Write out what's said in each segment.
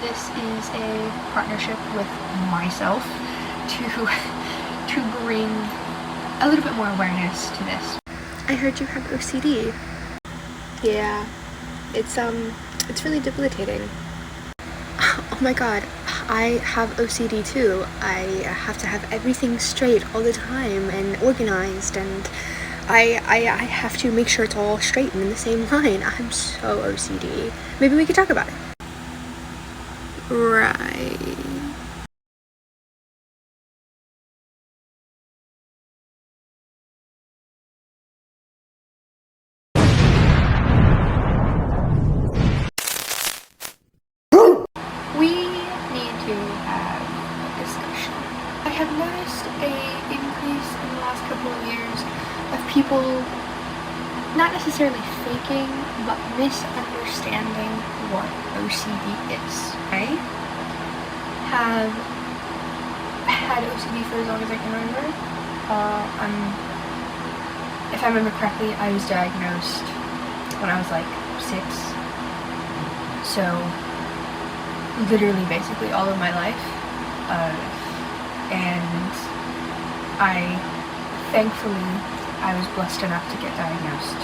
This is a partnership with myself to bring a little bit more awareness to this. I heard you have OCD. Yeah, it's really debilitating. Oh my god, I have OCD too. I have to have everything straight all the time and organized, and I have to make sure it's all straight and in the same line. I'm so OCD. Maybe we could talk about it. Right. We need to have a discussion. I have noticed an increase in the last couple of years of people not necessarily faking, but misunderstanding what OCD is. I have had OCD for as long as I can remember. If I remember correctly, I was diagnosed when I was like 6. So literally basically all of my life. And thankfully, I was blessed enough to get diagnosed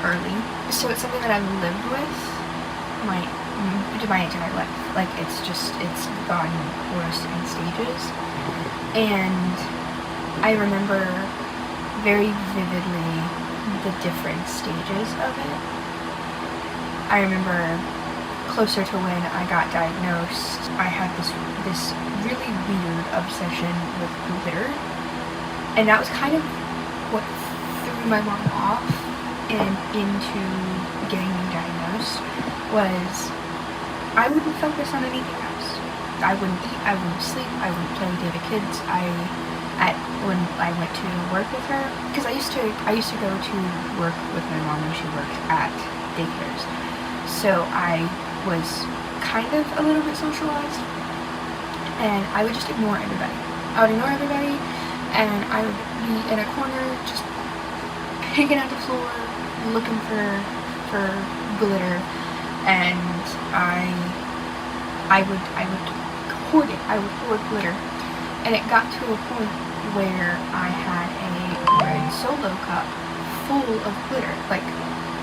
early. So it's something that I've lived with my entire life. Like it's gotten worse in stages. And I remember very vividly the different stages of it. I remember closer to when I got diagnosed, I had this really weird obsession with glitter, and that was kind of what threw my mom off and into getting me diagnosed. Was I wouldn't focus on anything else. I wouldn't eat, I wouldn't sleep, I wouldn't play with the other kids. When I went to work with her, because I used to go to work with my mom when she worked at daycares, so I was kind of a little bit socialized, and I would just ignore everybody. I would ignore everybody, and I would be in a corner just picking at the floor, looking for glitter, and I would hoard it. I would hoard glitter, and it got to a point where I had a red Solo cup full of glitter. Like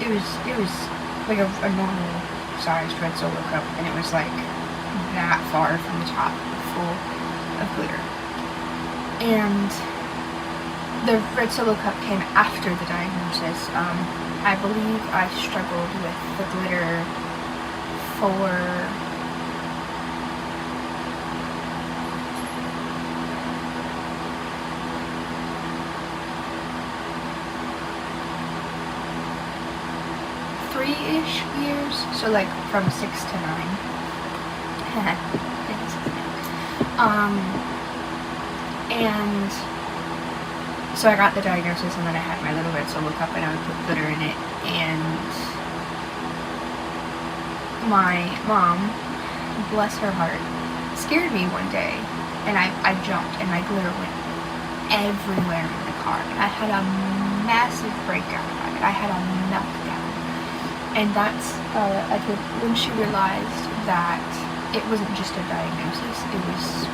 it was like a normal sized red Solo cup, and it was like that far from the top, full of glitter. And the red Solo cup came after the diagnosis. I believe I struggled with the glitter for three-ish years, so like from 6 to 9. And so I got the diagnosis, and then I had my little red Solo cup, and I would put glitter in it, and my mom, bless her heart, scared me one day, and I jumped, and my glitter went everywhere in the car, and I had a massive breakdown about it. I had a meltdown. And that's when she realized that it wasn't just a diagnosis, it was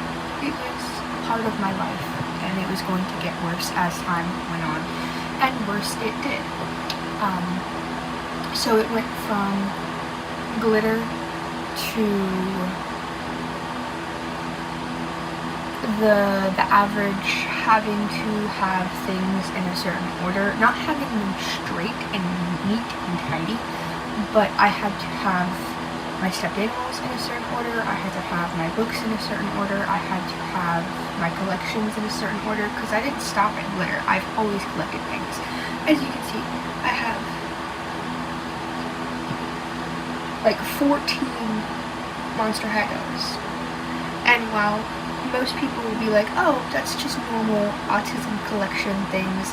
part of my life, and it was going to get worse as time went on, and worse it did. So it went from glitter to the average having to have things in a certain order, not having them straight and neat and tidy, but I had to have my stuffed animals in a certain order, I had to have my books in a certain order, I had to have my collections in a certain order, because I didn't stop at glitter. I've always collected things. As you can see, I have like 14 Monster High dogs. And while most people will be like, oh, that's just normal autism collection things,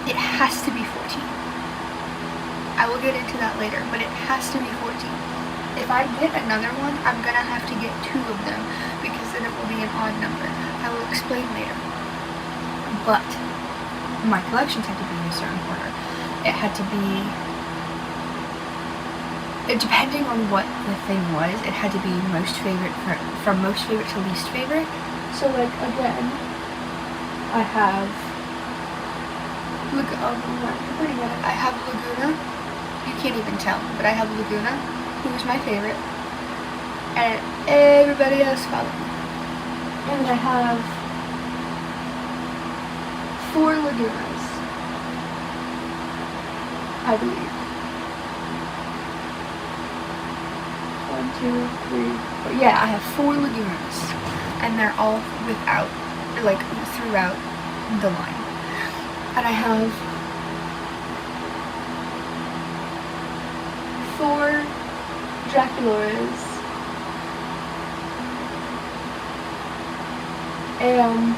it has to be 14. I will get into that later, but it has to be 14. If I get another one, I'm gonna have to get 2 of them, because then it will be an odd number. I will explain later. But my collections had to be in a certain order. It had to be depending on what the thing was, it had to be most favorite from most favorite to least favorite. So like again, I have I have Laguna. You can't even tell, but I have Laguna, who was my favorite, and everybody else followed me. And then I have 4 Lagunas, I believe. 1, 2, 3, 4. Yeah, I have 4 Lagunas, and they're all without, like, throughout the line. And I have 4 Dracularas, and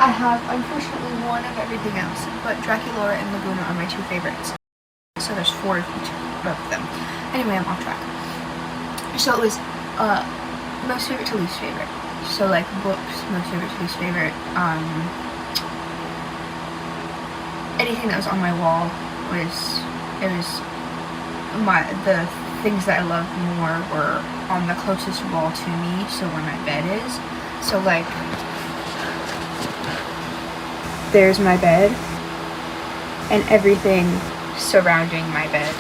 I have, unfortunately, 1 of everything else, but Draculaura and Laguna are my 2 favorites. So there's 4 of each of them. Anyway, I'm off track. So it was most favorite to least favorite. So like books, most favorite to least favorite. Anything that was on my wall the things that I loved more were on the closest wall to me, so where my bed is. So like, there's my bed, and everything surrounding my bed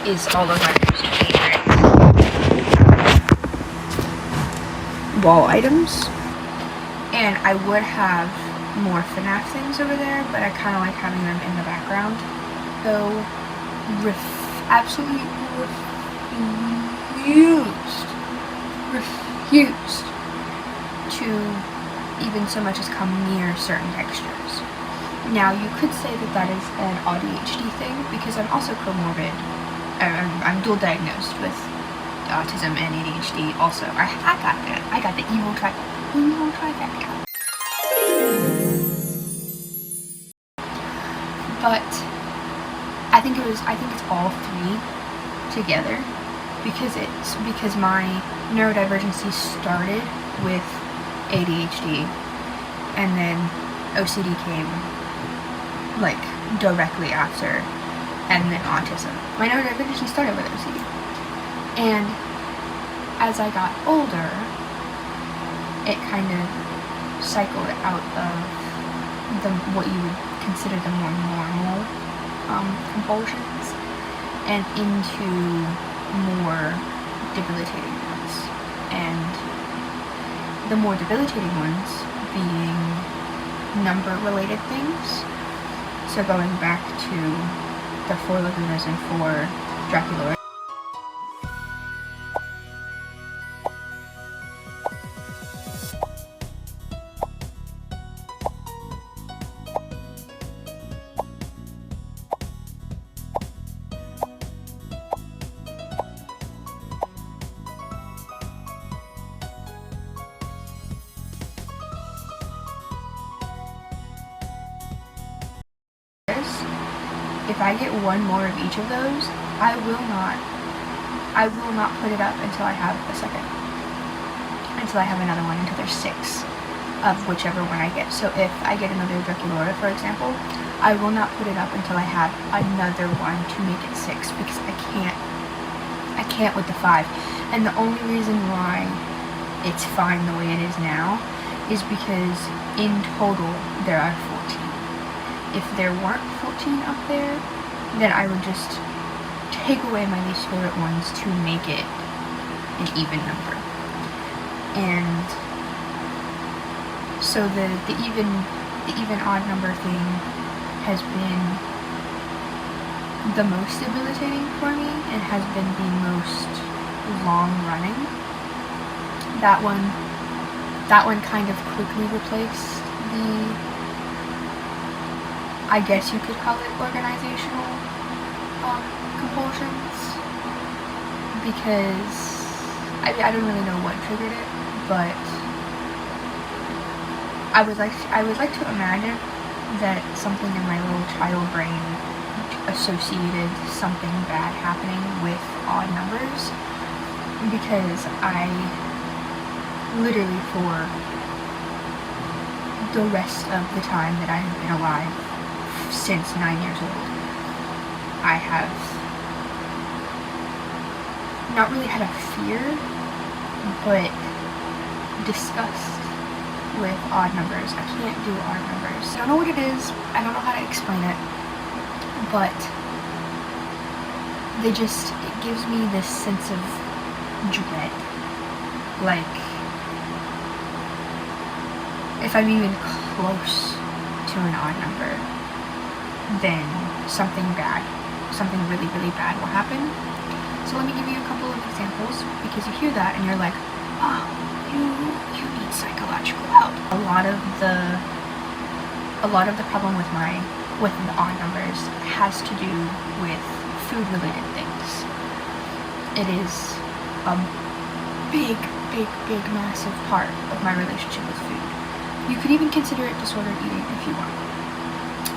is all of my most favorite wall items. And I would have more FNAF things over there, but I kind of like having them in the background. So, absolutely refused to even so much as come near certain textures. Now, you could say that that is an ADHD thing, because I'm also comorbid. I'm dual diagnosed with autism and ADHD also. I got the evil trifecta. But I think it's all 3 together, because my neurodivergency started with ADHD, and then OCD came like directly after, and then autism. My neurodivergency started with OCD, and as I got older, it kind of cycled out of what you would consider the more normal compulsions and into more debilitating ones, and the more debilitating ones being number related things. So going back to the 4 Lagunas and 4 Dracula. If I get 1 more of each of those, I will not put it up until I have a second. Until I have another one, until there's 6 of whichever one I get. So if I get another Draculaura, for example, I will not put it up until I have another one to make it 6, because I can't with the 5. And the only reason why it's fine the way it is now is because in total there are 14. If there weren't 14 up there, then I would just take away my least favorite ones to make it an even number. And so the even odd number thing has been the most debilitating for me, and has been the most long running. That one kind of quickly replaced the, I guess you could call it, organizational compulsions, because I don't really know what triggered it, but I would like to imagine that something in my little child brain associated something bad happening with odd numbers, because I literally for the rest of the time that I have been alive, since 9 years old, I have not really had a fear, but disgust with odd numbers. I can't do odd numbers. I don't know what it is. I don't know how to explain it, but it gives me this sense of dread. Like, if I'm even close to an odd number, then something really, really bad will happen. So let me give you a couple of examples, because you hear that and you're like, oh, you need psychological help. A lot of the problem with the odd numbers has to do with food-related things. It is a big, massive part of my relationship with food. You could even consider it disordered eating if you want.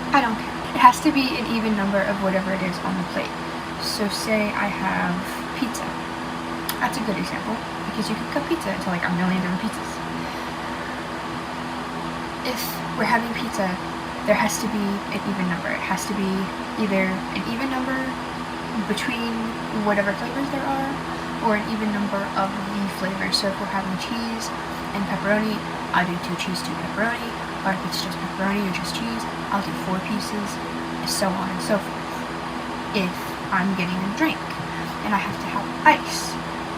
I don't care. It has to be an even number of whatever it is on the plate. So say I have pizza. That's a good example, because you could cut pizza into like a million different pizzas. If we're having pizza, there has to be an even number. It has to be either an even number between whatever flavors there are, or an even number of the flavors. So if we're having cheese and pepperoni, I'll do 2 cheese, 2 pepperoni. Or if it's just pepperoni or just cheese, I'll do 4 pieces, so on and so forth. If I'm getting a drink and I have to have ice,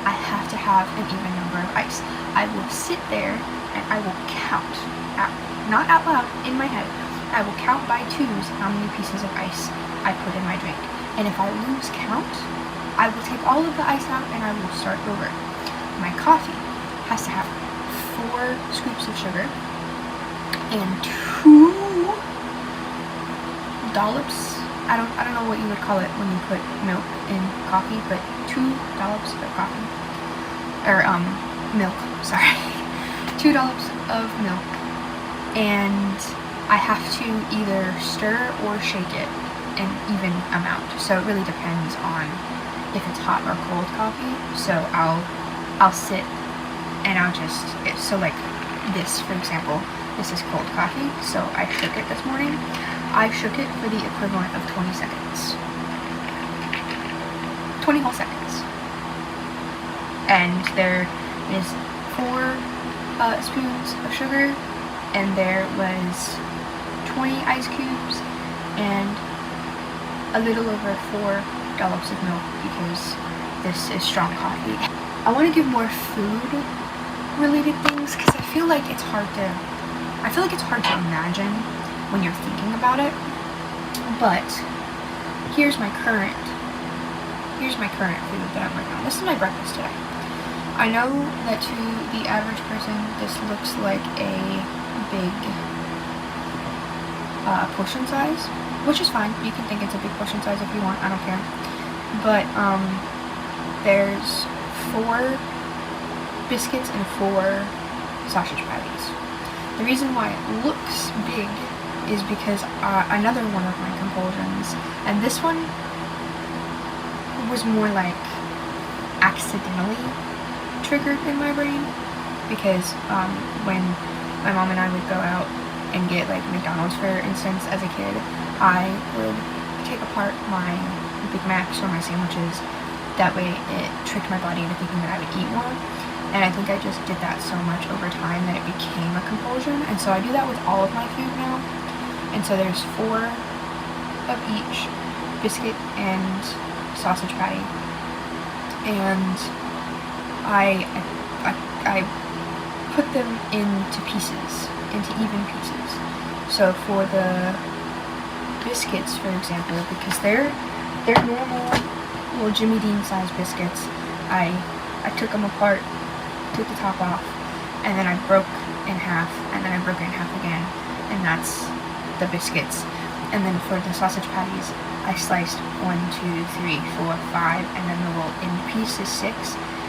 I have to have an even number of ice. I will sit there and I will count, not out loud, in my head. I will count by 2s how many pieces of ice I put in my drink. And if I lose count, I will take all of the ice out and I will start over. My coffee has to have 4 scoops of sugar and 2 dollops. I don't know what you would call it when you put milk in coffee, but 2 dollops of coffee, or milk, sorry. 2 dollops of milk, and I have to either stir or shake it an even amount. So it really depends on if it's hot or cold coffee. So I'll sit and I'll just, so like this, for example, this is cold coffee, so I shook it this morning. I shook it for the equivalent of 20 seconds. 20 whole seconds. And there is 4 spoons of sugar, and there was 20 ice cubes, and a little over 4 dollops of milk, because this is strong coffee. I want to give more food-related things, because I feel like it's hard to imagine when you're thinking about it. But here's my current food that I'm working on. This is my breakfast today. I know that to the average person this looks like a big portion size, which is fine. You can think it's a big portion size if you want, I don't care. But there's 4 biscuits and 4 sausage patties. The reason why it looks big is because another one of my compulsions, and this one was more like accidentally triggered in my brain, because when my mom and I would go out and get like McDonald's, for instance, as a kid, I would take apart my Big Macs or my sandwiches. That way it tricked my body into thinking that I would eat more. And I think I just did that so much over time that it became a compulsion. And so I do that with all of my food now. And so there's 4 of each biscuit and sausage patty. And I put them into pieces, into even pieces. So for the biscuits, for example, because they're normal little Jimmy Dean sized biscuits, I took them apart, took the top off, and then I broke in half, and then I broke it in half again, and that's the biscuits. And then for the sausage patties, I sliced 1, 2, 3, 4, 5, and then the little in pieces 6,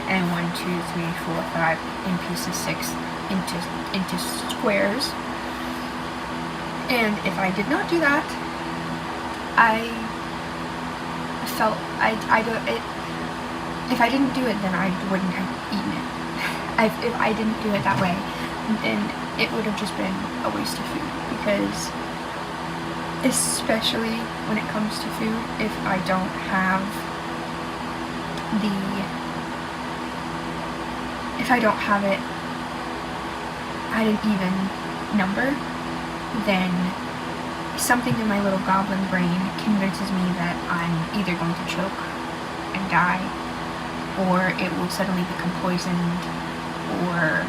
and 1, 2, 3, 4, 5 in pieces 6 into squares. And if I did not do that, if I didn't do it, then I wouldn't have eaten it. If I didn't do it that way, then it would have just been a waste of food, because especially when it comes to food, if I don't have it at an even number, then something in my little goblin brain convinces me that I'm either going to choke and die, or it will suddenly become poisoned, or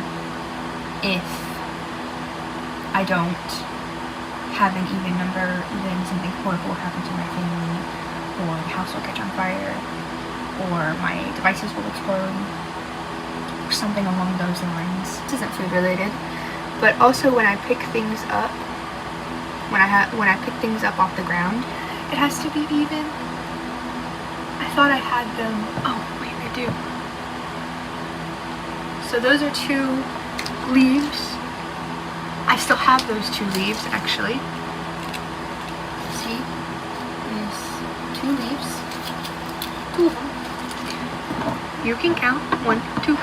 if I don't have an even number, then something horrible will happen to my family, or the house will catch on fire, or my devices will explode, or something along those lines. This isn't food related, but also when I pick things up, when I pick things up off the ground, it has to be even. I thought I had them. Oh wait, I do. So those are 2 leaves. I still have those 2 leaves actually. See, there's 2 leaves. 2 of them. You can count 1, 2.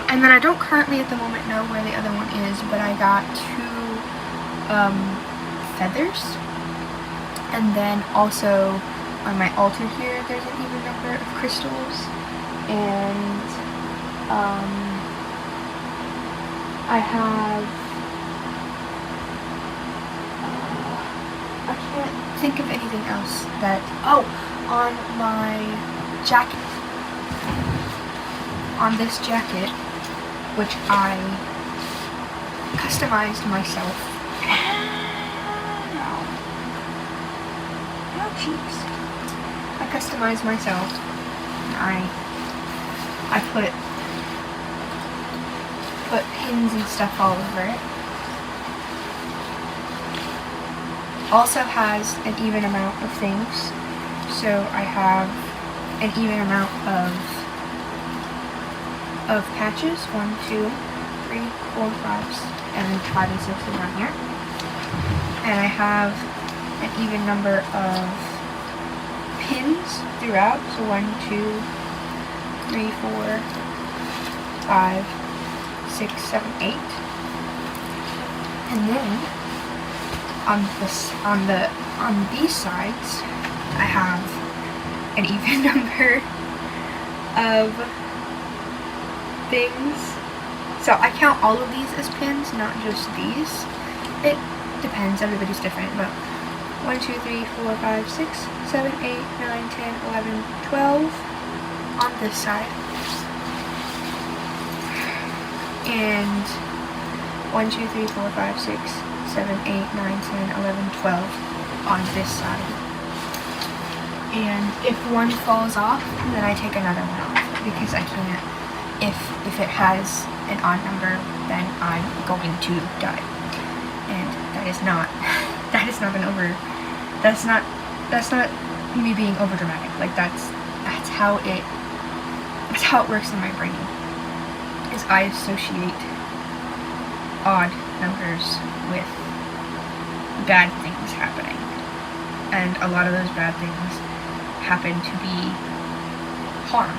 And then I don't currently at the moment know where the other one is, but I got 2 feathers, and then also on my altar here there's an even number of crystals, and I have I can't think of anything else that, on my jacket, on this jacket, which I customized myself. Cheeks. I customized myself. I put pins and stuff all over it. Also has an even amount of things. So I have an even amount of patches. 1, 2, 3, 4, 5, and then 5 and 6 is on here. And I have an even number of pins throughout, so 1, 2, 3, 4, 5, 6, 7, 8. And then on these sides I have an even number of things. So I count all of these as pins, not just these. It depends, everybody's different, but 1, 2, 3, 4, 5, 6, 7, 8, 9, 10, 11, 12 on this side. And 1, 2, 3, 4, 5, 6, 7, 8, 9, 10, 11, 12 on this side. And if one falls off, then I take another one off, because I can't, if it has an odd number, then I'm going to die. And that's not me being over dramatic. Like that's how it works in my brain, is I associate odd numbers with bad things happening, and a lot of those bad things happen to be harm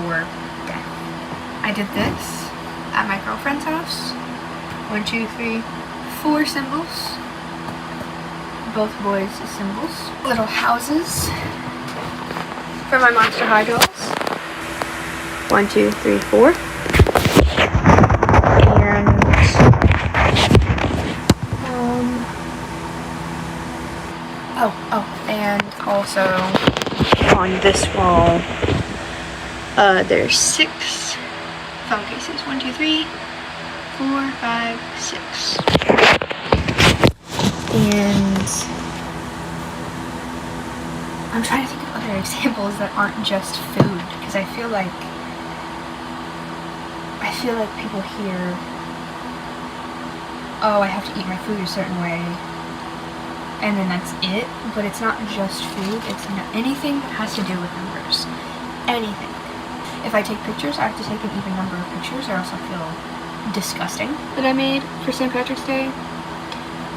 or death. I did this at my girlfriend's house. 1, 2, 3, 4 symbols. Both boys' symbols. Little houses for my Monster High dolls. 1, 2, 3, 4. And also on this wall, there's 6 phone cases. 1, 2, 3, 4, 5, 6. And I'm trying to think of other examples that aren't just food, because I feel like people hear, oh, I have to eat my food a certain way, and then that's it. But it's not just food, it's anything that has to do with numbers. Anything. If I take pictures, I have to take an even number of pictures, or else I'll feel disgusting. That I made for St. Patrick's Day.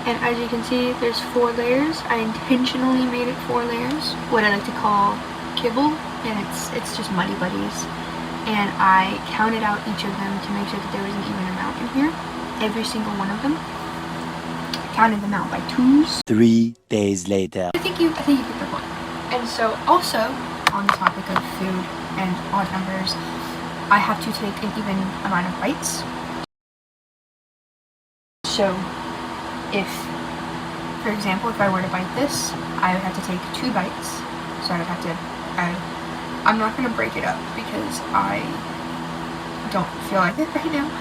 And as you can see, there's 4 layers. I intentionally made it 4 layers, what I like to call kibble, and it's just Muddy Buddies. and I counted out each of them to make sure that there was an even amount in here. Every single one of them. Counted them out by 2s. 3 days later. I think you get the point. And so also on the topic of food and odd numbers, I have to take an even amount of bites. So if, for example, if I were to bite this, I would have to take 2 bites. So I would have to, I'm not going to break it up because I don't feel like it right now.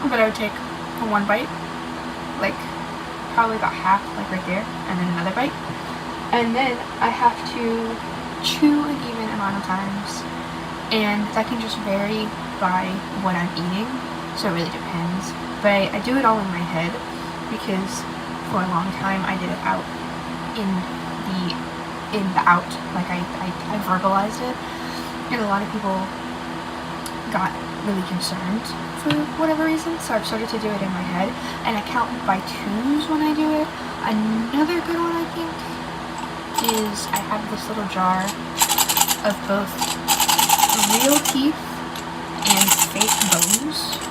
But I would take 1 bite, like probably about half, like right there, and then another bite. And then I have to chew an even amount of times. And that can just vary by what I'm eating. So it really depends. But I do it all in my head because for a long time I did it out in the out, like I verbalized it, and a lot of people got really concerned for whatever reason, so I've started to do it in my head, and I count by 2s when I do it. Another good one I think is I have this little jar of both real teeth and fake bones.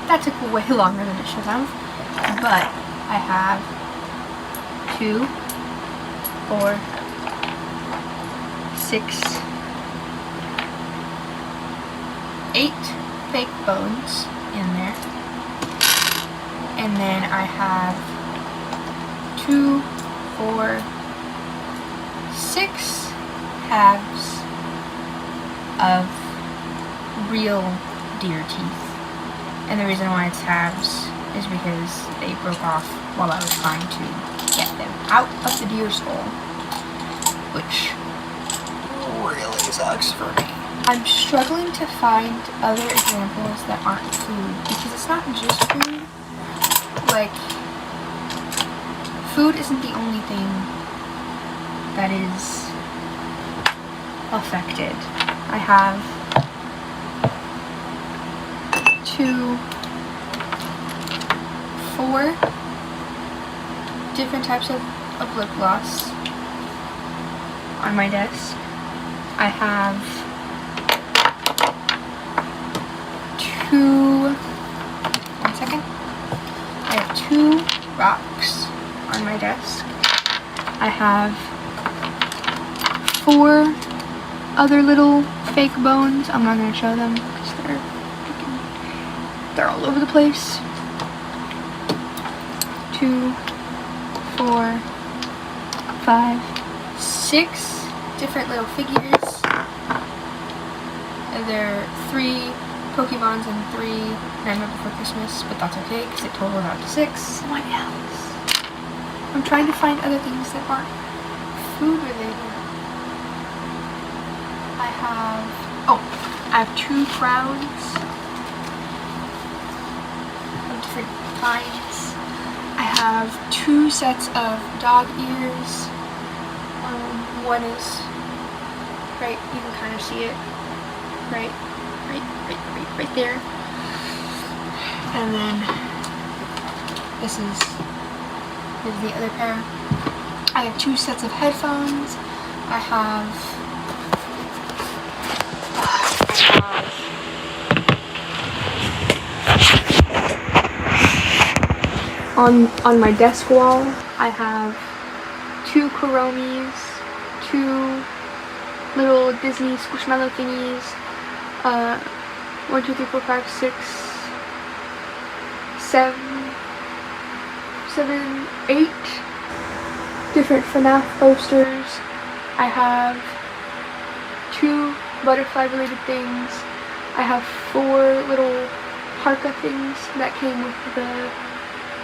That took way longer than it should have, but I have 2, 4, 6, 8 fake bones in there, and then I have 2, 4, 6 halves of real deer teeth. And the reason why it's halves is because they broke off while I was trying to get them out of the deer skull, which really sucks for me. I'm struggling to find other examples that aren't food, because it's not just food. Like, food isn't the only thing that is affected. I have 2, 4 different types of lip gloss on my desk. I have 2, one second, I have 2 rocks on my desk. I have 4 other little fake bones. I'm not going to show them because they're all over the place. 2, 4, 5, 6 different little figures. And there are 3 Pokemons and 3 Nightmare Before Christmas, but that's okay because it totals out to 6. What else? I'm trying to find other things that aren't food related. I have 2 crowns of different kinds. I have 2 sets of dog ears. One is right, you can kind of see it, right there. And then this is the other pair. I have 2 sets of headphones. I have on my desk wall, I have 2 Kuromis, 2 little Disney Squishmallow thingies, 1, 2, 3, 4, 5, 6, 7, 8 different FNAF posters. I have 2 butterfly related things. I have 4 little parka things that came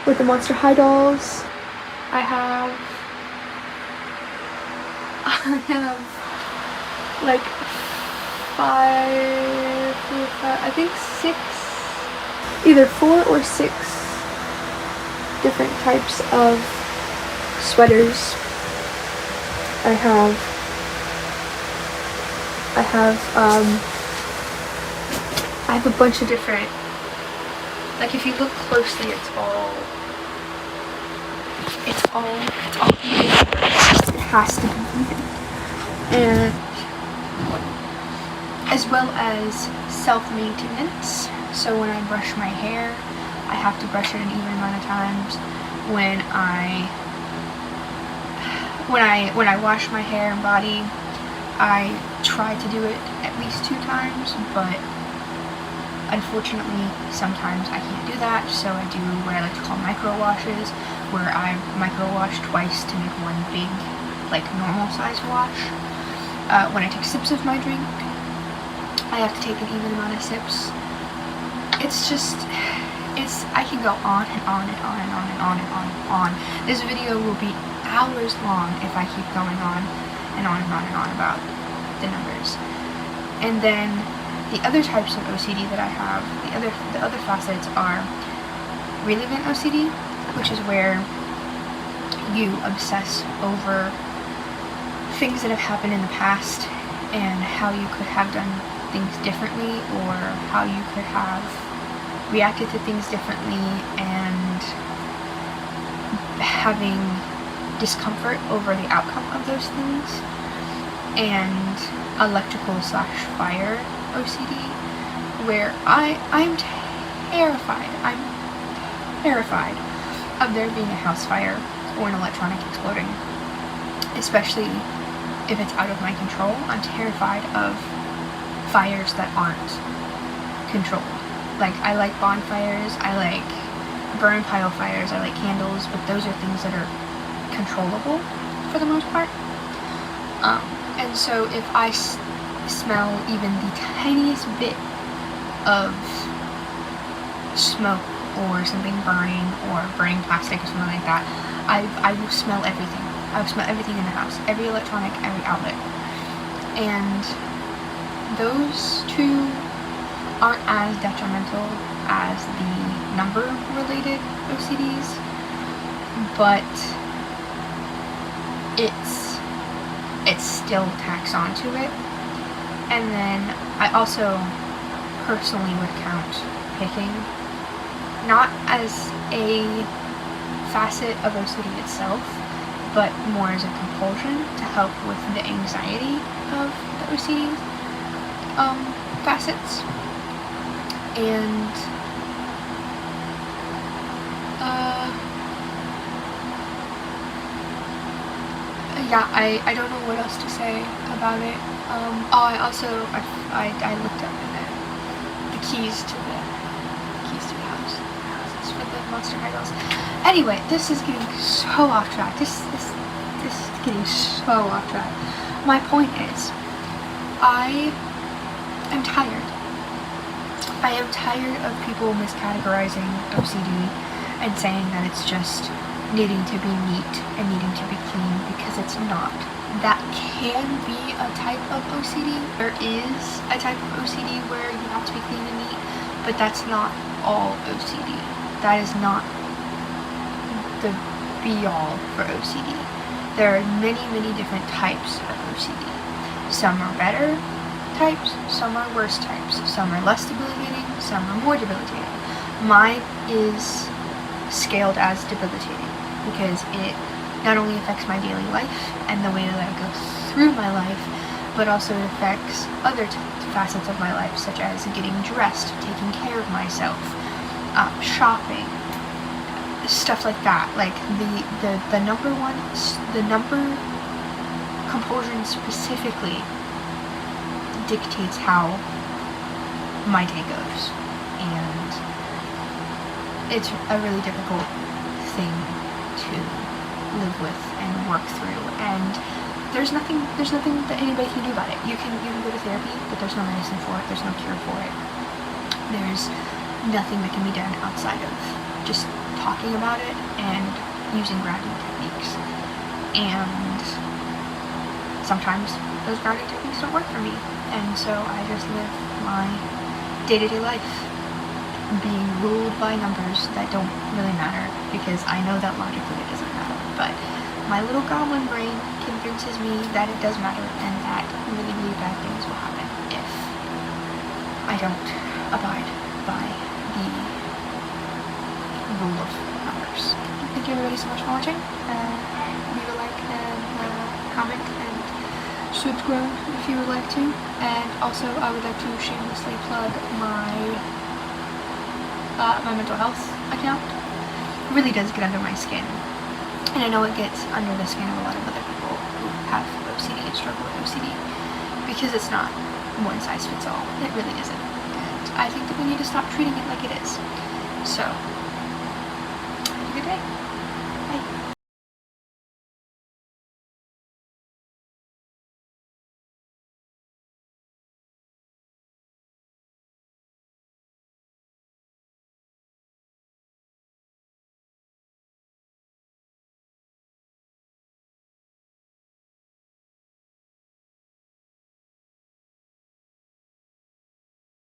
with the Monster High dolls. I have like 5, I think 6, either 4 or 6 different types of sweaters. I have a bunch of different, like if you look closely, it's all It's all it has to be. And as well as self-maintenance. So when I brush my hair, I have to brush it an even amount of times. When I wash my hair and body, I try to do it at least 2 times, but unfortunately sometimes I can't do that, so I do what I like to call micro washes, where I micro wash twice to make one big, like, normal size wash. When I take sips of my drink, I have to take an even amount of sips. I can go on and on and on and on and on and on and on. This video will be hours long if I keep going on and on and on and on about the numbers. And then the other types of OCD that I have, the other facets are relevant OCD, which is where you obsess over things that have happened in the past and how you could have done things differently, or how you could have reacted to things differently, and having discomfort over the outcome of those things. And electrical/fire OCD, where I'm terrified of there being a house fire or an electronic exploding, especially if it's out of my control. I'm terrified of fires that aren't controlled. Like, I like bonfires, I like burn pile fires, I like candles, but those are things that are controllable for the most part. And so if I smell even the tiniest bit of smoke or something burning or burning plastic or something like that, I will smell everything. I will smell everything in the house, every electronic, every outlet. And those two aren't as detrimental as the number-related OCDs, but it still tacks onto it. And then I also personally would count picking, not as a facet of OCD itself, but more as a compulsion to help with the anxiety of the OCD facets. And yeah, I don't know what else to say about it. I looked up the keys to the house. It's for the Monster High dolls. Anyway, this is getting so off track. This is getting so off track. My point is, I am tired. I am tired of people miscategorizing OCD and saying that it's just needing to be neat and needing to be clean, because it's not. That can be a type of OCD. There is a type of OCD where you have to be clean and neat, but that's not all OCD. That is not the be-all for OCD. There are many, many different types of OCD. Some are better types, some are worse types, some are less debilitating, some are more debilitating. Mine is scaled as debilitating because it not only affects my daily life and the way that I go through my life, but also it affects other facets of my life, such as getting dressed, taking care of myself, shopping, stuff like that. Like the number compulsion specifically dictates how my day goes, and it's a really difficult thing to live with and work through, and there's nothing that anybody can do about it. You can go to therapy, but there's no medicine for it, there's no cure for it. There's nothing that can be done outside of just talking about it and using grounding techniques. And sometimes those grounding techniques don't work for me, and so I just live my day-to-day life being ruled by numbers that don't really matter, because I know that logically it doesn't matter, but my little goblin brain convinces me that it does matter, and that really, really bad things will happen if I don't abide by rule of numbers. Thank you everybody so much for watching. Leave a like and comment and subscribe if you would like to. And also I would like to shamelessly plug my my mental health account. It really does get under my skin. And I know it gets under the skin of a lot of other people who have OCD and struggle with OCD, because it's not one size fits all. It really isn't. And I think that we need to stop treating it like it is. So, have a good day.